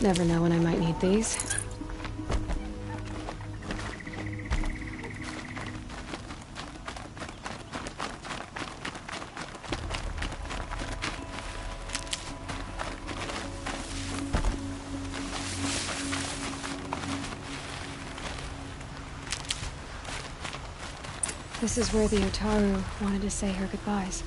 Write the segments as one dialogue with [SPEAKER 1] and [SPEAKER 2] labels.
[SPEAKER 1] Never know when I might need these. This is where the Otaru wanted to say her goodbyes.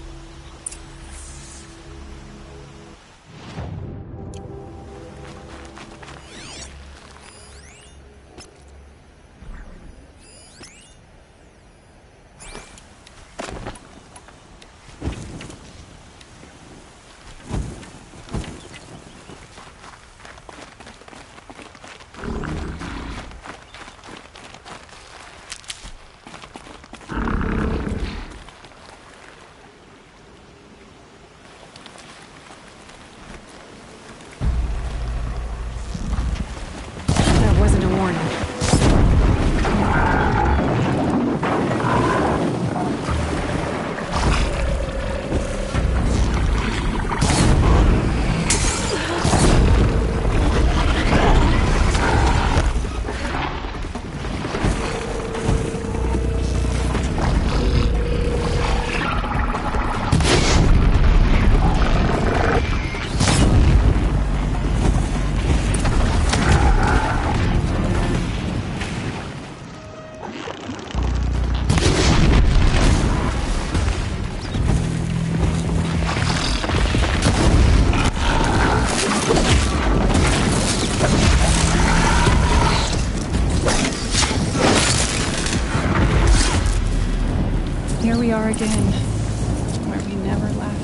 [SPEAKER 1] Here we are again, where we never left.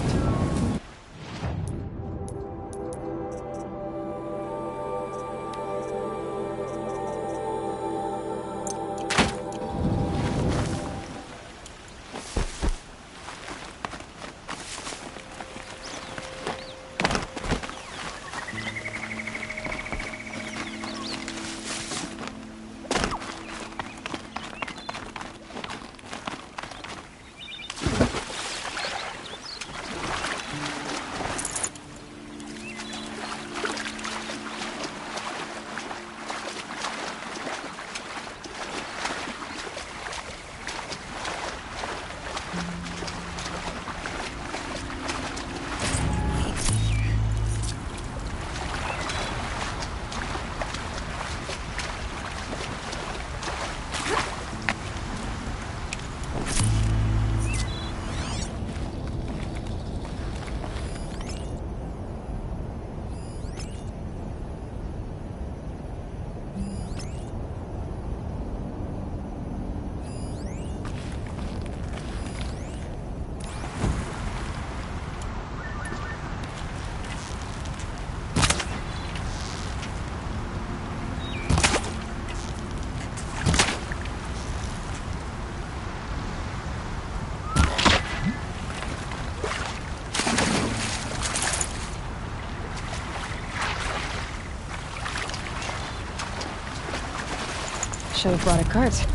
[SPEAKER 1] Should have brought a cart.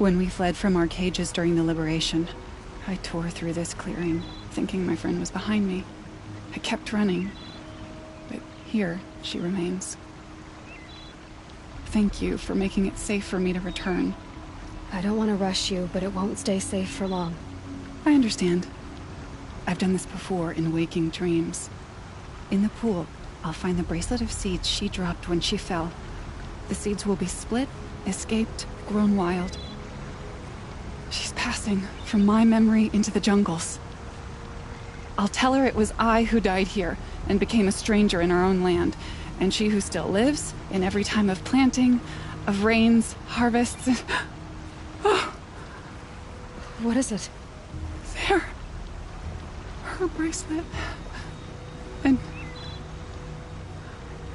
[SPEAKER 2] When we fled from our cages during the liberation, I tore through this clearing, thinking my friend was behind me. I kept running, but here she remains. Thank you for making it safe for me to return.
[SPEAKER 1] I don't want to rush you, but it won't stay safe for long.
[SPEAKER 2] I understand. I've done this before in waking dreams. In the pool, I'll find the bracelet of seeds she dropped when she fell. The seeds will be split, escaped, grown wild. She's passing from my memory into the jungles. I'll tell her it was I who died here and became a stranger in our own land, and she who still lives in every time of planting, of rains, harvests. Oh.
[SPEAKER 1] What is it?
[SPEAKER 2] There. Her bracelet. And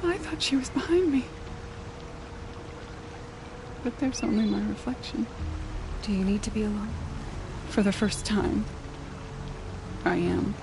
[SPEAKER 2] I thought she was behind me. But there's only my reflection.
[SPEAKER 1] Do you need to be alone?
[SPEAKER 2] For the first time, I am.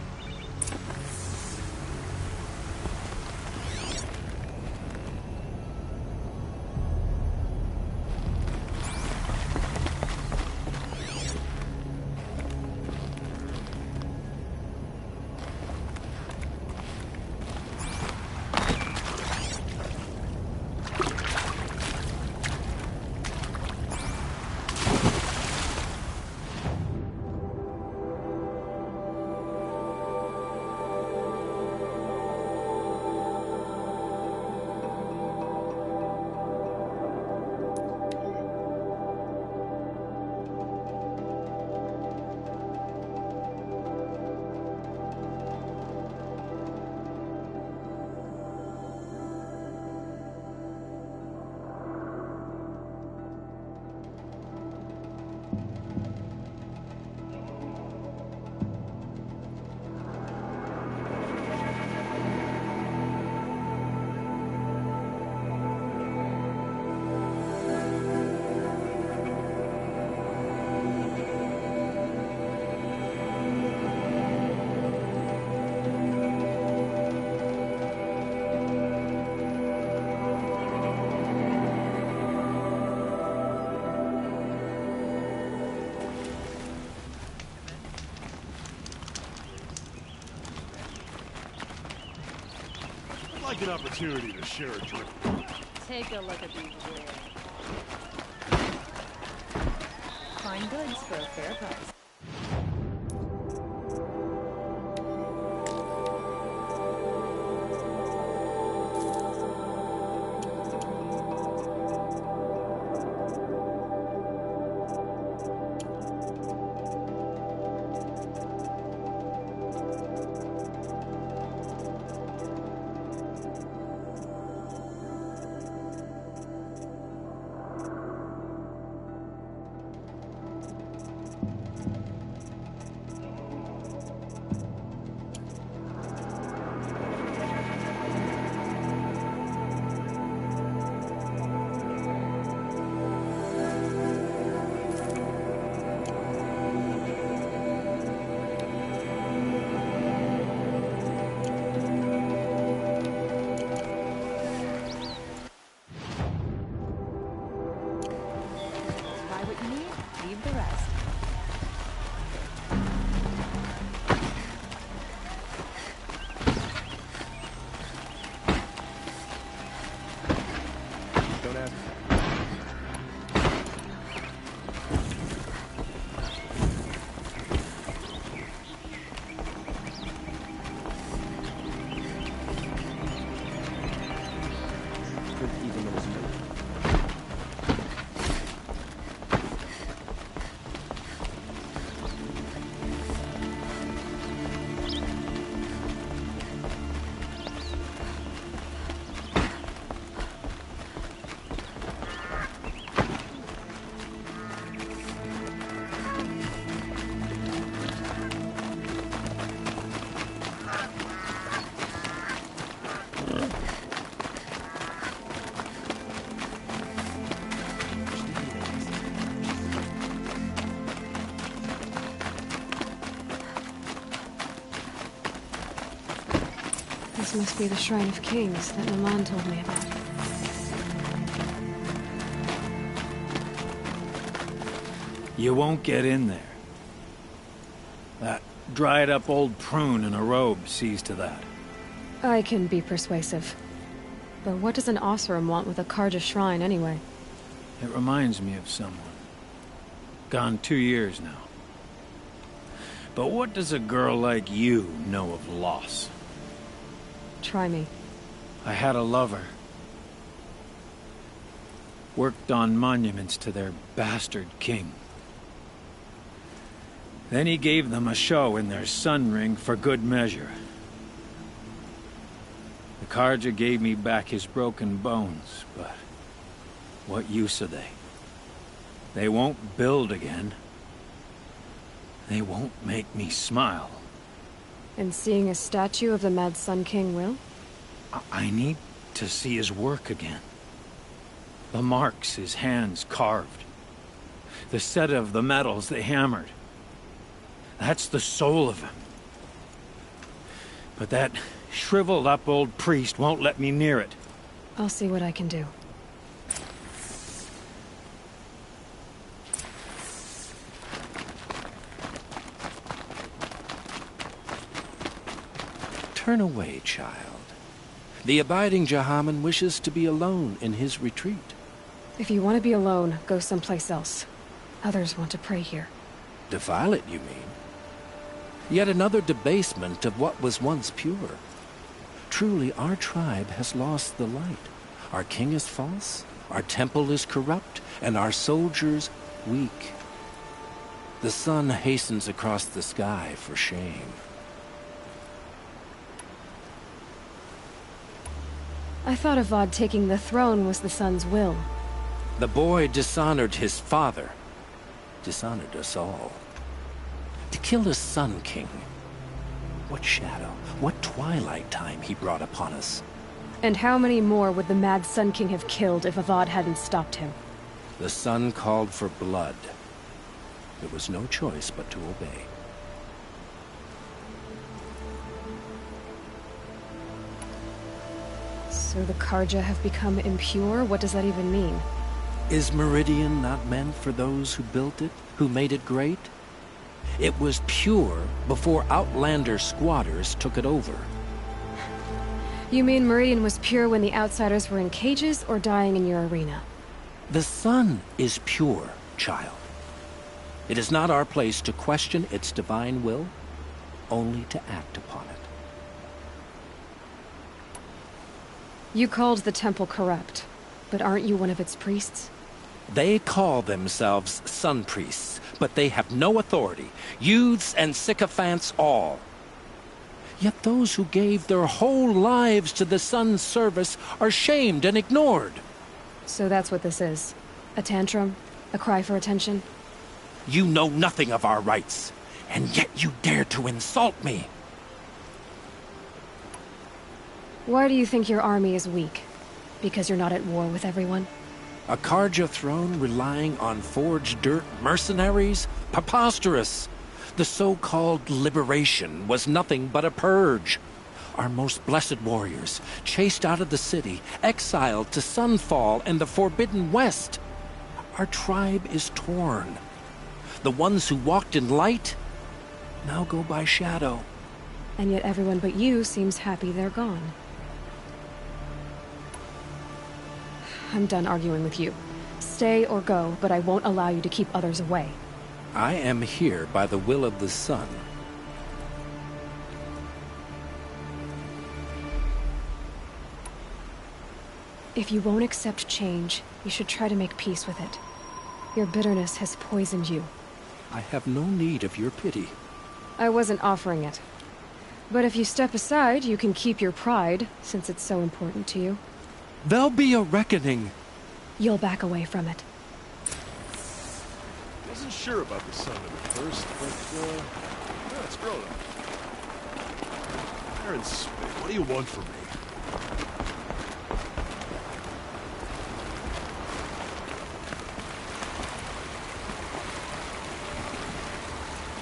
[SPEAKER 3] Like an opportunity to share a drink.
[SPEAKER 4] Take a look at these wares. Fine goods for a fair price. Leave the rest.
[SPEAKER 3] Don't ask. Even though it's new.
[SPEAKER 1] This must be the Shrine of Kings that Naman told me about.
[SPEAKER 5] You won't get in there. That dried-up old prune in a robe sees to that.
[SPEAKER 1] I can be persuasive. But what does an Osram want with a Karja shrine, anyway?
[SPEAKER 5] It reminds me of someone. Gone 2 years now. But what does a girl like you know of loss?
[SPEAKER 1] Try me.
[SPEAKER 5] I had a lover. Worked on monuments to their bastard king. Then he gave them a show in their sun ring for good measure. The Karja gave me back his broken bones, but what use are they? They won't build again. They won't make me smile.
[SPEAKER 1] And seeing a statue of the Mad Sun King will?
[SPEAKER 5] I need to see his work again. The marks his hands carved. The set of the metals they hammered. That's the soul of him. But that shriveled up old priest won't let me near it.
[SPEAKER 1] I'll see what I can do.
[SPEAKER 6] Turn away, child. The abiding Jahaman wishes to be alone in his retreat.
[SPEAKER 1] If you want to be alone, go someplace else. Others want to pray here.
[SPEAKER 6] Defile it, you mean? Yet another debasement of what was once pure. Truly, our tribe has lost the light. Our king is false, our temple is corrupt, and our soldiers weak. The sun hastens across the sky for shame.
[SPEAKER 1] I thought Avad taking the throne was the sun's will.
[SPEAKER 6] The boy dishonored his father, dishonored us all. To kill a sun king. What shadow, what twilight time he brought upon us.
[SPEAKER 1] And how many more would the Mad Sun King have killed if Avad hadn't stopped him?
[SPEAKER 6] The sun called for blood. There was no choice but to obey.
[SPEAKER 1] So the Karja have become impure? What does that even mean?
[SPEAKER 6] Is Meridian not meant for those who built it, who made it great? It was pure before outlander squatters took it over.
[SPEAKER 1] You mean Meridian was pure when the outsiders were in cages or dying in your arena?
[SPEAKER 6] The sun is pure, child. It is not our place to question its divine will, only to act upon it.
[SPEAKER 1] You called the temple corrupt, but aren't you one of its priests?
[SPEAKER 6] They call themselves sun priests, but they have no authority, youths and sycophants all. Yet those who gave their whole lives to the sun's service are shamed and ignored.
[SPEAKER 1] So that's what this is. A tantrum? A cry for attention?
[SPEAKER 6] You know nothing of our rights, and yet you dare to insult me.
[SPEAKER 1] Why do you think your army is weak? Because you're not at war with everyone?
[SPEAKER 6] A Karja throne relying on forged dirt mercenaries? Preposterous! The so-called liberation was nothing but a purge. Our most blessed warriors, chased out of the city, exiled to Sunfall and the Forbidden West. Our tribe is torn. The ones who walked in light now go by shadow.
[SPEAKER 1] And yet everyone but you seems happy they're gone. I'm done arguing with you. Stay or go, but I won't allow you to keep others away.
[SPEAKER 6] I am here by the will of the sun.
[SPEAKER 1] If you won't accept change, you should try to make peace with it. Your bitterness has poisoned you.
[SPEAKER 6] I have no need of your pity.
[SPEAKER 1] I wasn't offering it. But if you step aside, you can keep your pride, since it's so important to you.
[SPEAKER 6] There'll be a reckoning.
[SPEAKER 1] You'll back away from it.
[SPEAKER 3] Wasn't sure about the sun at first, but, yeah, it's grown up. Aaron Spade, what do you want from me?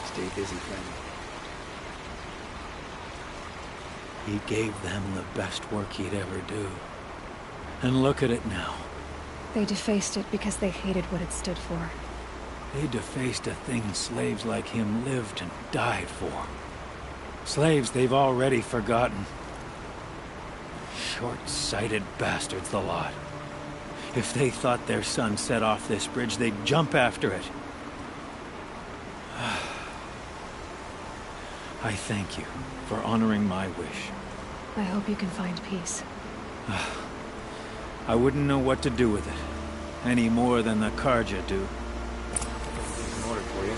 [SPEAKER 5] Stay busy, friend. He gave them the best work he'd ever do. And look at it now.
[SPEAKER 1] They defaced it because they hated what it stood for.
[SPEAKER 5] They defaced a thing slaves like him lived and died for. Slaves they've already forgotten. Short-sighted bastards, the lot. If they thought their son set off this bridge, they'd jump after it. I thank you for honoring my wish.
[SPEAKER 1] I hope you can find peace.
[SPEAKER 5] I wouldn't know what to do with it, any more than the Karja do.
[SPEAKER 3] An order for you.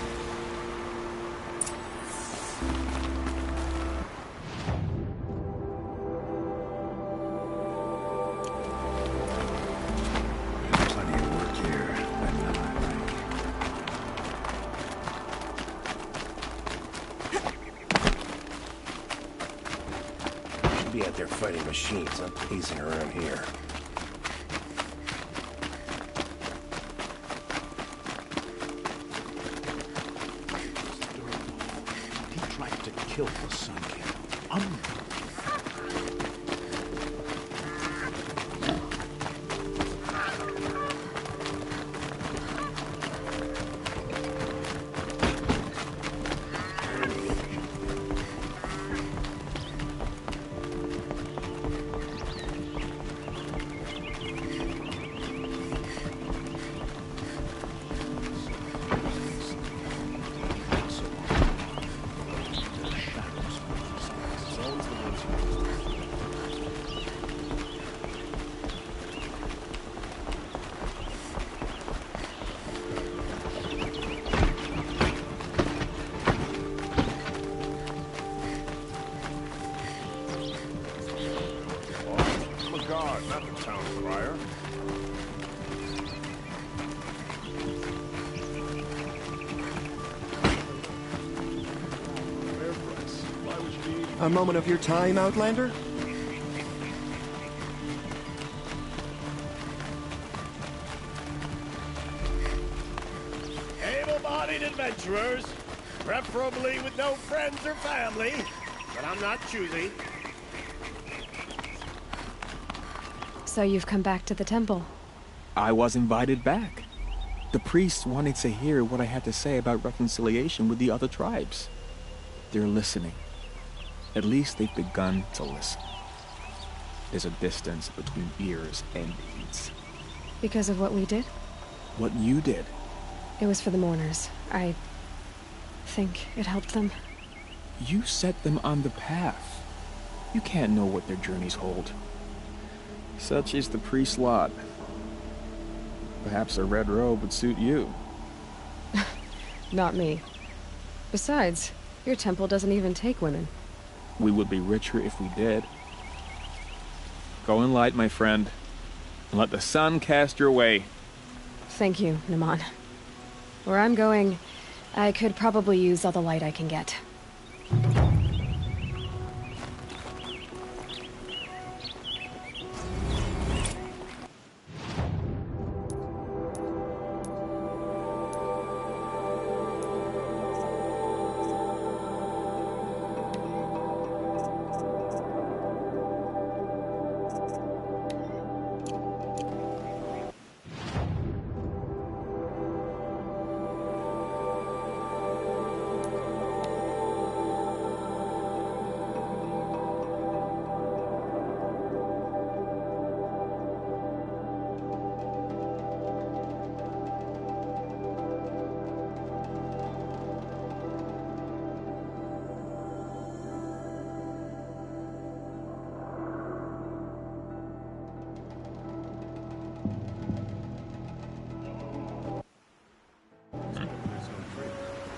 [SPEAKER 3] Plenty of work here, but not I like. Should be out there fighting machines. I'm pacing around here. Kill the sun king. God, not the town crier.
[SPEAKER 7] A moment of your time, Outlander?
[SPEAKER 3] Able-bodied adventurers, preferably with no friends or family, but I'm not choosy.
[SPEAKER 1] So you've come back to the temple.
[SPEAKER 8] I was invited back. The priests wanted to hear what I had to say about reconciliation with the other tribes. They're listening. At least they've begun to listen. There's a distance between ears and deeds.
[SPEAKER 1] Because of what we did?
[SPEAKER 8] What you did.
[SPEAKER 1] It was for the mourners. I think it helped them.
[SPEAKER 8] You set them on the path. You can't know what their journeys hold. Such is the priest's lot. Perhaps a red robe would suit you.
[SPEAKER 1] Not me. Besides, your temple doesn't even take women.
[SPEAKER 8] We would be richer if we did. Go in light, my friend, and let the sun cast your way.
[SPEAKER 1] Thank you, Naman. Where I'm going, I could probably use all the light I can get.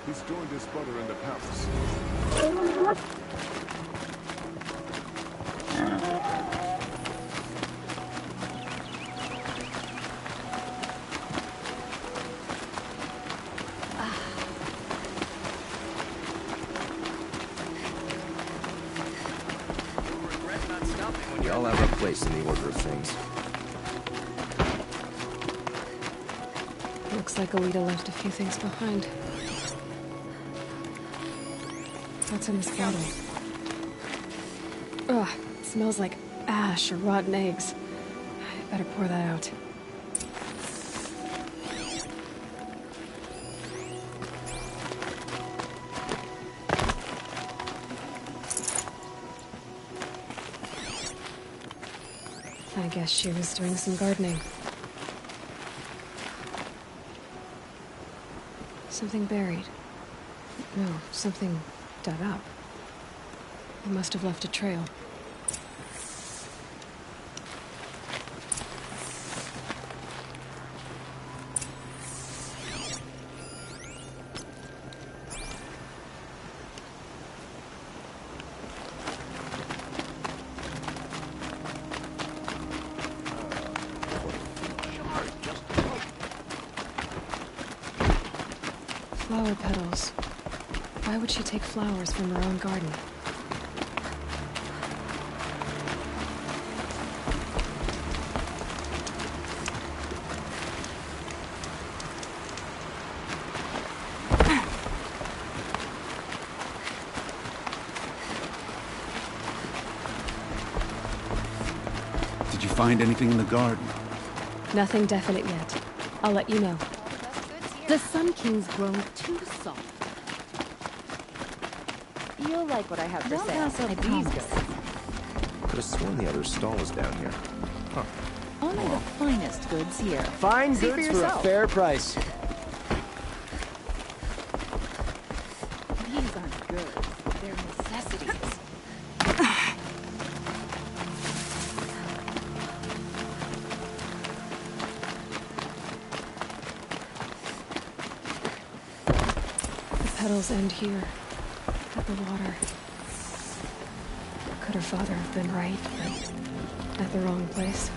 [SPEAKER 3] He's joined his brother in the palace.
[SPEAKER 7] We all have a place in the order of things.
[SPEAKER 1] Looks like Alita left a few things behind. What's in this bottle? Ugh, it smells like ash or rotten eggs. I better pour that out. guess she was doing some gardening. Something buried. No, something dug up. It must have left a trail. Flower petals. Why would she take flowers from her own garden?
[SPEAKER 9] Did you find anything in the garden?
[SPEAKER 1] Nothing definite yet. I'll let you know.
[SPEAKER 4] The Sun King's grown too soft. You'll like what I have for sale. I these goods.
[SPEAKER 7] Could have sworn the other stall was down here. Huh.
[SPEAKER 4] Only the finest goods here.
[SPEAKER 10] Fine
[SPEAKER 4] See for
[SPEAKER 10] goods for a
[SPEAKER 4] yourself.
[SPEAKER 10] fair price.
[SPEAKER 4] These aren't goods. They're necessities.
[SPEAKER 1] The petals end here, at the water. Could her father have been right, but at the wrong place?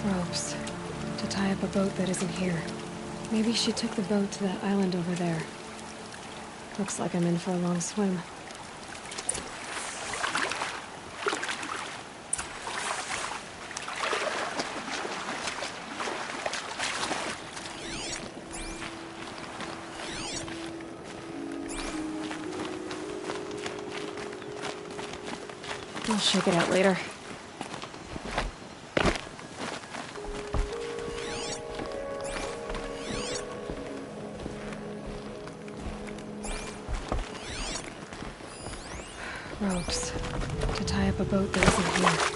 [SPEAKER 1] Ropes. To tie up a boat that isn't here. Maybe she took the boat to that island over there. Looks like I'm in for a long swim. I'll shake it out later. Ropes. To tie up a boat that isn't here.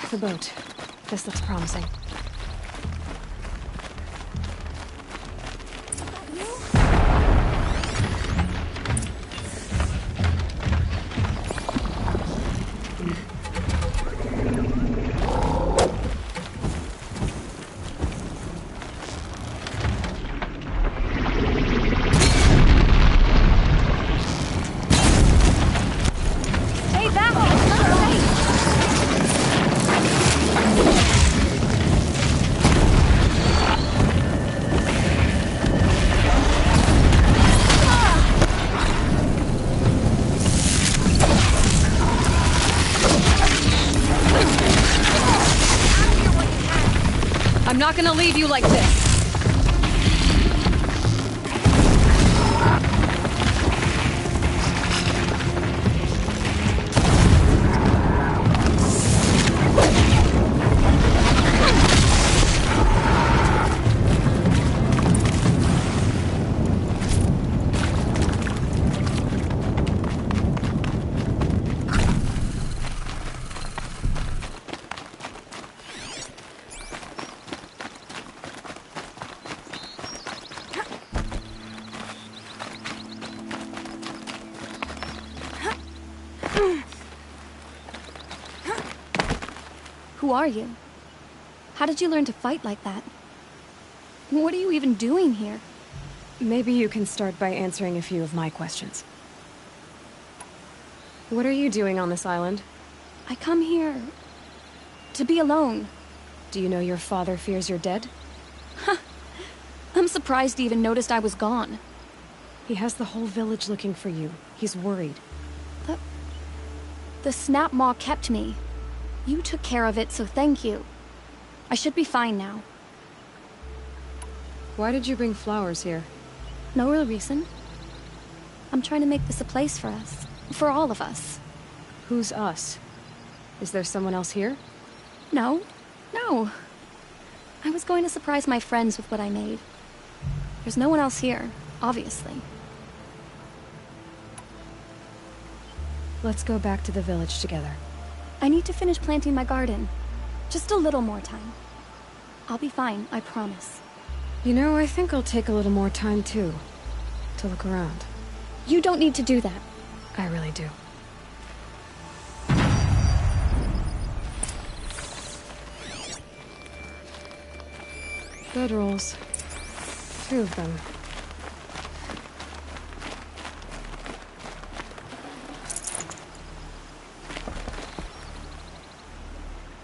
[SPEAKER 1] the boat. This looks promising. I'm not gonna leave you like this.
[SPEAKER 10] Who are you? How did you learn to fight like that? What are you even doing here?
[SPEAKER 1] Maybe you can start by answering a few of my questions. What are you doing on this island?
[SPEAKER 10] I come here to be alone.
[SPEAKER 1] Do you know your father fears you're dead?
[SPEAKER 10] I'm surprised he even noticed I was gone.
[SPEAKER 1] He has the whole village looking for you. He's worried.
[SPEAKER 10] The snap maw kept me. You took care of it, so thank you. I should be fine now.
[SPEAKER 1] Why did you bring flowers here?
[SPEAKER 10] No real reason. I'm trying to make this a place for us. For all of us.
[SPEAKER 1] Who's us? Is there someone else here?
[SPEAKER 10] No. No. I was going to surprise my friends with what I made. There's no one else here, obviously.
[SPEAKER 1] Let's go back to the village together.
[SPEAKER 10] I need to finish planting my garden. Just a little more time. I'll be fine, I promise.
[SPEAKER 1] You know, I think I'll take a little more time too. To look around.
[SPEAKER 10] You don't need to do that.
[SPEAKER 1] I really do. Bedrolls. 2 of them.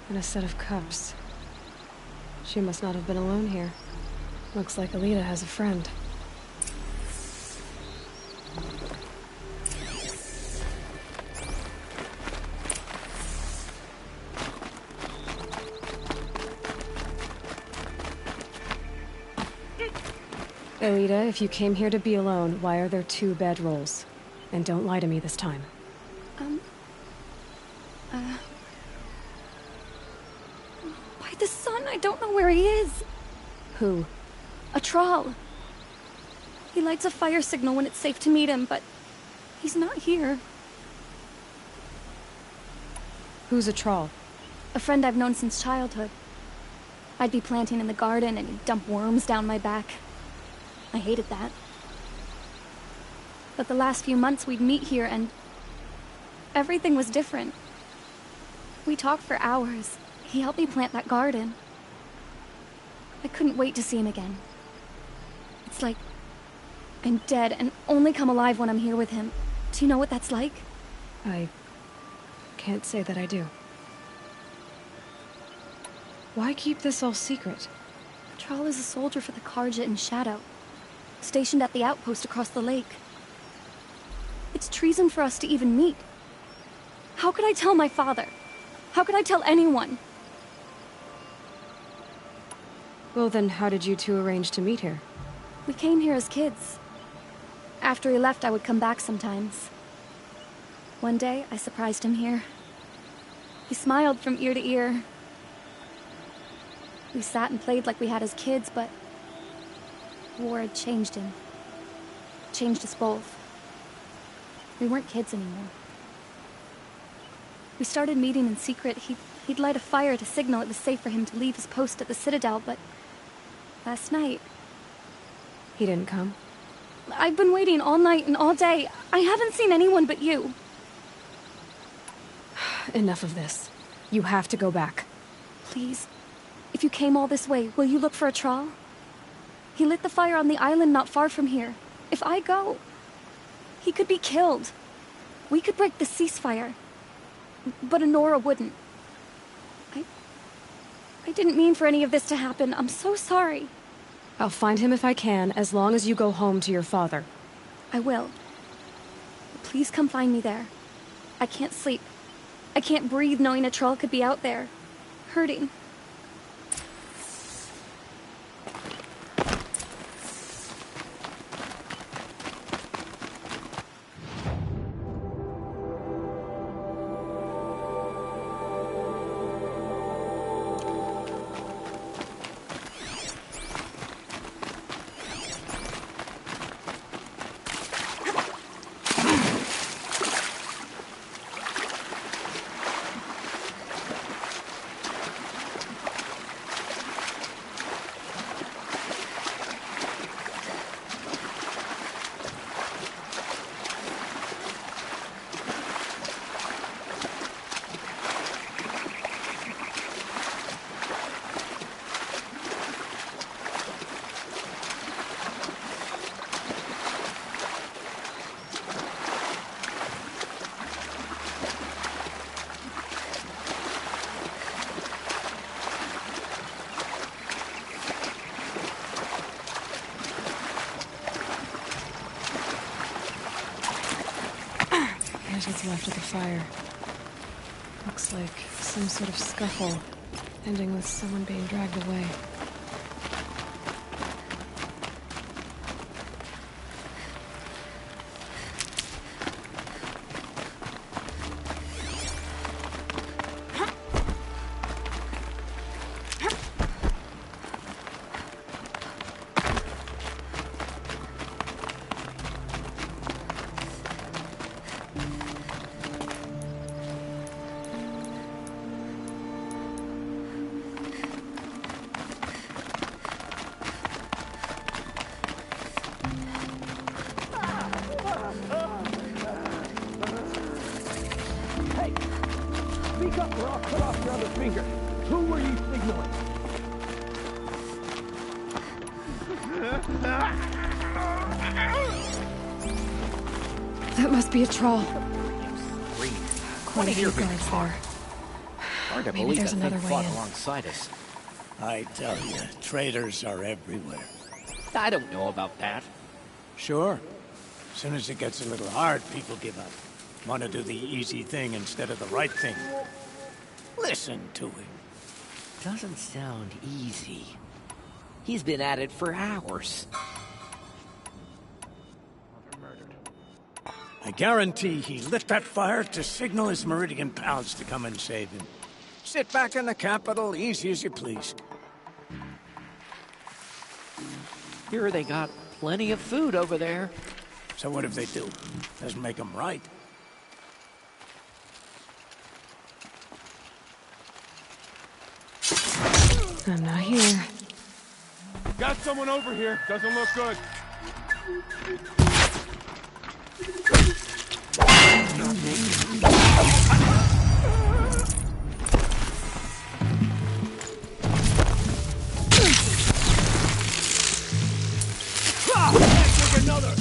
[SPEAKER 1] And a set of cups. She must not have been alone here. Looks like Alita has a friend. Alita, if you came here to be alone, why are there 2 bedrolls? And don't lie to me this time.
[SPEAKER 10] By the sun, I don't know where he is.
[SPEAKER 1] Who?
[SPEAKER 10] A troll. He lights a fire signal when it's safe to meet him, but he's not here.
[SPEAKER 1] Who's a troll?
[SPEAKER 10] A friend I've known since childhood. I'd be planting in the garden and he'd dump worms down my back. I hated that. But the last few months we'd meet here and everything was different. We talked for hours. He helped me plant that garden. I couldn't wait to see him again. It's like I'm dead and only come alive when I'm here with him. Do you know what that's like?
[SPEAKER 1] I can't say that I do. Why keep this all secret?
[SPEAKER 10] Troll is a soldier for the Karja in Shadow, stationed at the outpost across the lake. It's treason for us to even meet. How could I tell my father? How could I tell anyone?
[SPEAKER 1] Well then, how did you 2 arrange to meet here?
[SPEAKER 10] We came here as kids. After he left, I would come back sometimes. One day, I surprised him here. He smiled from ear to ear. We sat and played like we had as kids, but war had changed him. Changed us both. We weren't kids anymore. We started meeting in secret. He'd light a fire to signal it was safe for him to leave his post at the Citadel, but last night...
[SPEAKER 1] He didn't come?
[SPEAKER 10] I've been waiting all night and all day. I haven't seen anyone but you.
[SPEAKER 1] Enough of this. You have to go back.
[SPEAKER 10] Please. If you came all this way, will you look for a trawl? He lit the fire on the island not far from here. If I go, he could be killed. We could break the ceasefire. But Honora wouldn't. I didn't mean for any of this to happen. I'm so sorry.
[SPEAKER 1] I'll find him if I can, as long as you go home to your father.
[SPEAKER 10] I will. Please come find me there. I can't sleep. I can't breathe knowing a troll could be out there, hurting.
[SPEAKER 1] There's what's left of the fire. Looks like some sort of scuffle, ending with someone being dragged away.
[SPEAKER 3] Speak up or I'll cut off your other finger. Who were you signaling?
[SPEAKER 1] That must be a troll.
[SPEAKER 6] Quite a few
[SPEAKER 1] guards there.
[SPEAKER 6] Hard to
[SPEAKER 1] Maybe
[SPEAKER 6] believe
[SPEAKER 1] there's
[SPEAKER 6] that thing
[SPEAKER 1] another way
[SPEAKER 6] fought
[SPEAKER 1] in.
[SPEAKER 6] alongside us.
[SPEAKER 3] I tell you, traitors are everywhere.
[SPEAKER 6] I don't know about that.
[SPEAKER 3] Sure. As soon as it gets a little hard, people give up. Want to do the easy thing instead of the right thing. Listen to him.
[SPEAKER 11] Doesn't sound easy. He's been at it for hours.
[SPEAKER 3] I guarantee he lit that fire to signal his Meridian pals to come and save him. Sit back in the capital, easy as you please.
[SPEAKER 11] Here they got plenty of food over there.
[SPEAKER 3] So what if they do? Doesn't make them right.
[SPEAKER 1] I'm not here.
[SPEAKER 7] Got someone over here. Doesn't look good.
[SPEAKER 3] Another!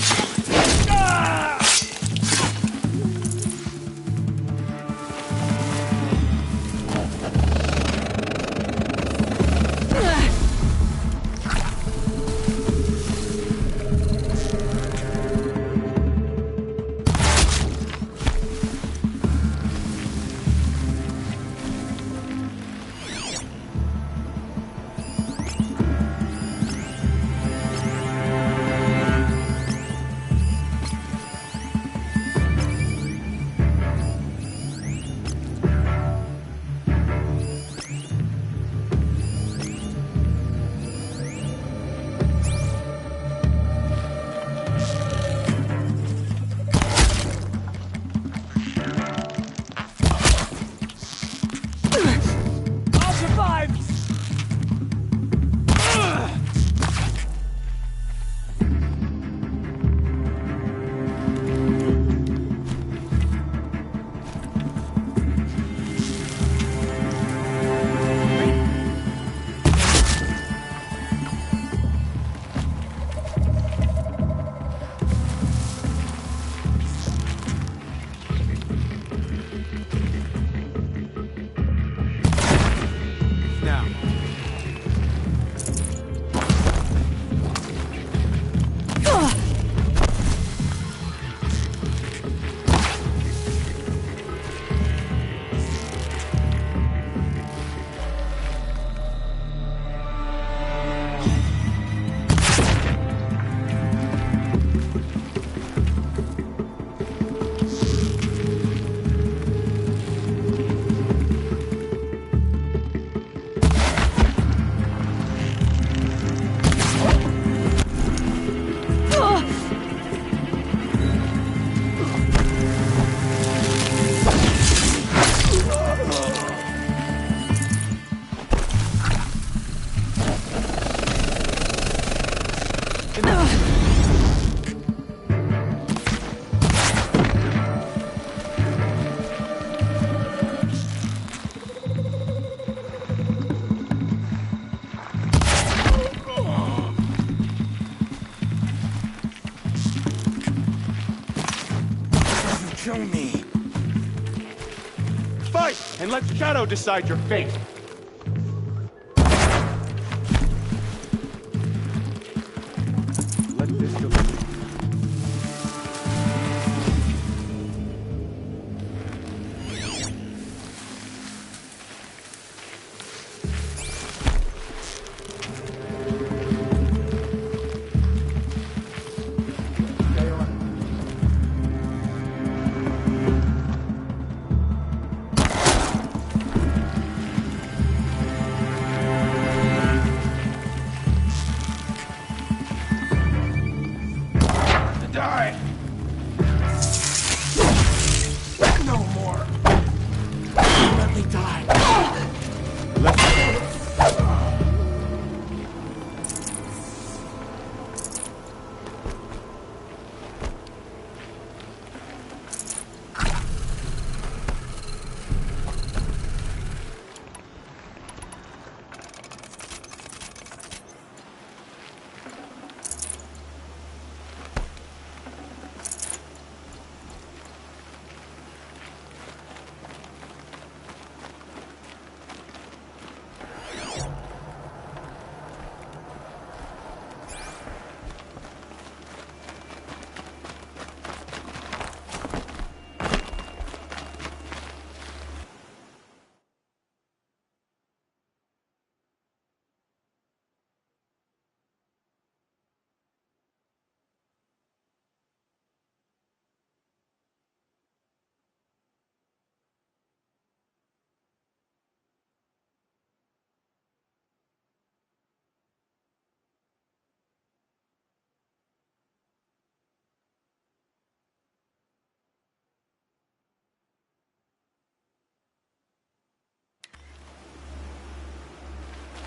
[SPEAKER 9] Kill me.
[SPEAKER 12] Fight, and let Shadow decide your fate.
[SPEAKER 8] Let this go.
[SPEAKER 12] Die! No more! Let me die!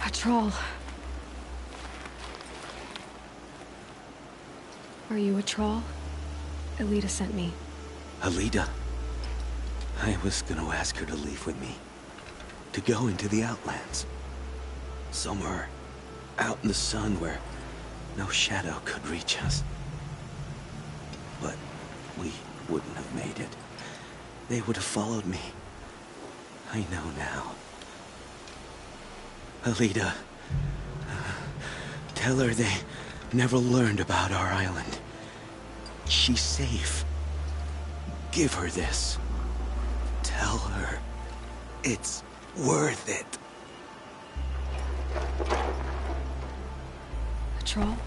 [SPEAKER 1] A troll. Are you a troll? Elita sent me.
[SPEAKER 13] Alita? I was gonna ask her to leave with me. To go into the Outlands. Somewhere out in the sun where no shadow could reach us. But we wouldn't have made it. They would have followed me. I know now. Alita, tell her they never learned about our island. She's safe. Give her this. Tell her it's worth it.
[SPEAKER 1] A troll?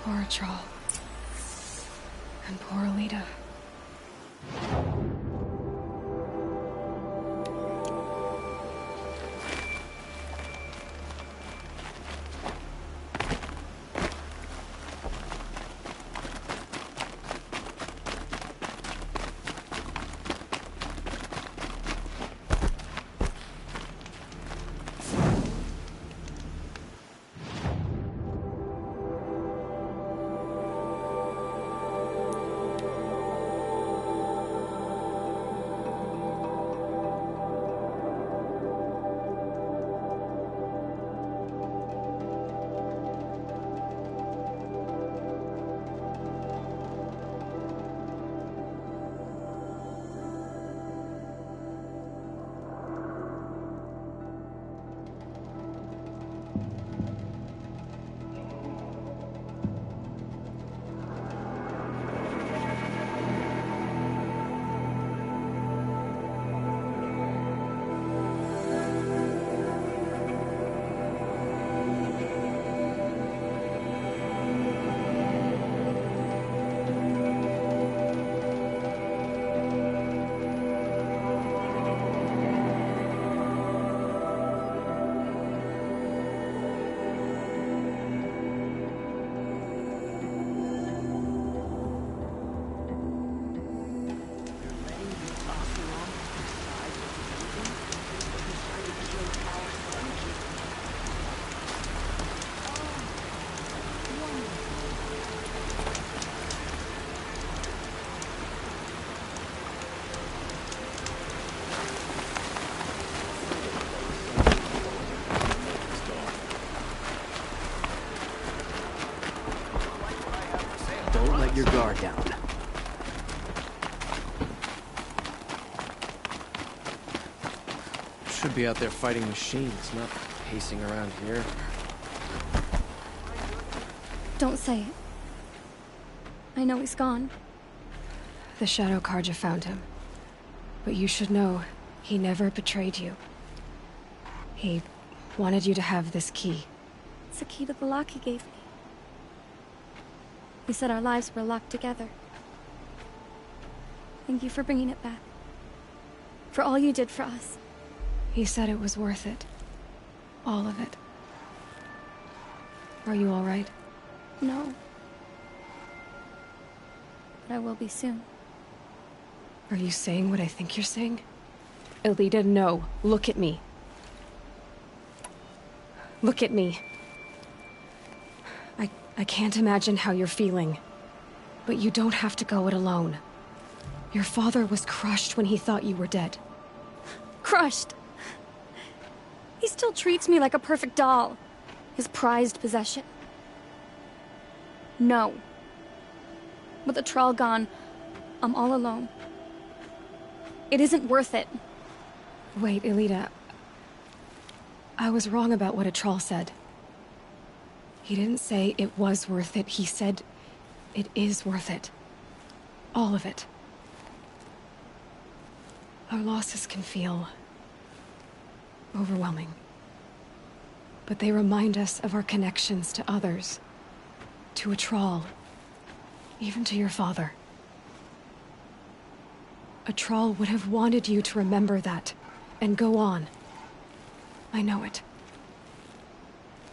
[SPEAKER 1] Poor troll. And poor Alita.
[SPEAKER 14] let your guard down.
[SPEAKER 15] Should be out there fighting machines, not pacing around here.
[SPEAKER 10] Don't say it. I know he's gone.
[SPEAKER 1] The Shadow Karja found him. But you should know, he never betrayed you. He wanted you to have this key.
[SPEAKER 10] It's the key to the lock he gave me. He said our lives were locked together. Thank you for bringing it back. For all you did for us.
[SPEAKER 1] He said it was worth it. All of it. Are you all right?
[SPEAKER 10] No. But I will be soon.
[SPEAKER 1] Are you saying what I think you're saying? Elita, no. Look at me. Look at me. I can't imagine how you're feeling. But you don't have to go it alone. Your father was crushed when he thought you were dead.
[SPEAKER 10] Crushed! He still treats me like a perfect doll. His prized possession. No. With the Troll gone, I'm all alone. It isn't worth it.
[SPEAKER 1] Wait, Elita. I was wrong about what a troll said. He didn't say it was worth it. He said it is worth it. All of it. Our losses can feel overwhelming. But they remind us of our connections to others. To a troll. Even to your father. A troll would have wanted you to remember that, and go on. I know it.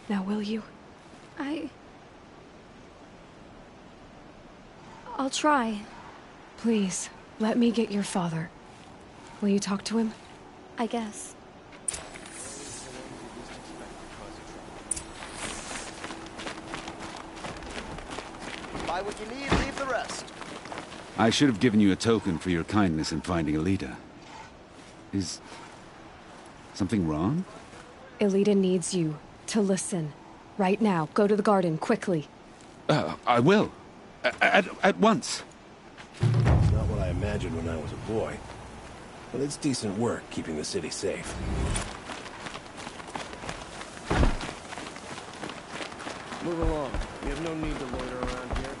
[SPEAKER 1] Now will you?
[SPEAKER 10] I'll try.
[SPEAKER 1] Please, let me get your father. Will you talk to him?
[SPEAKER 10] I guess.
[SPEAKER 16] Buy what you need, leave the rest.
[SPEAKER 9] I should have given you a token for your kindness in finding Elita. Is something wrong?
[SPEAKER 1] Elita needs you to listen. Right now. Go to the garden, quickly.
[SPEAKER 9] I will. At once.
[SPEAKER 17] It's not what I imagined when I was a boy. But it's decent work keeping the city safe.
[SPEAKER 15] Move along. We have no need to loiter around here.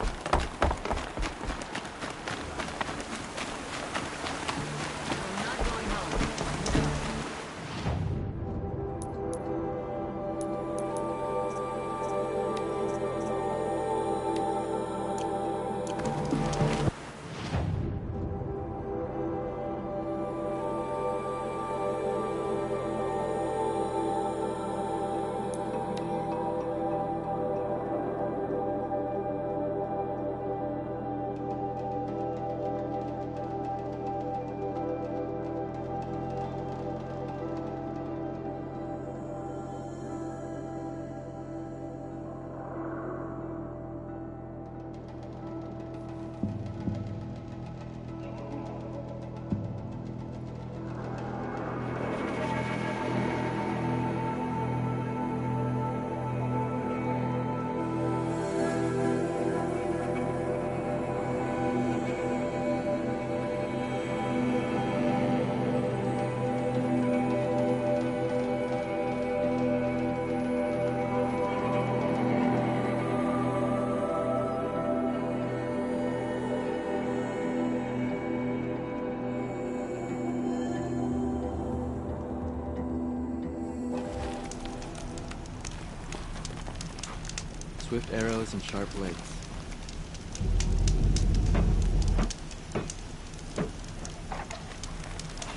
[SPEAKER 15] Swift arrows and sharp blades.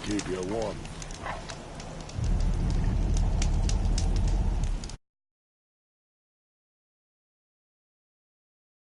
[SPEAKER 17] Keep you warm.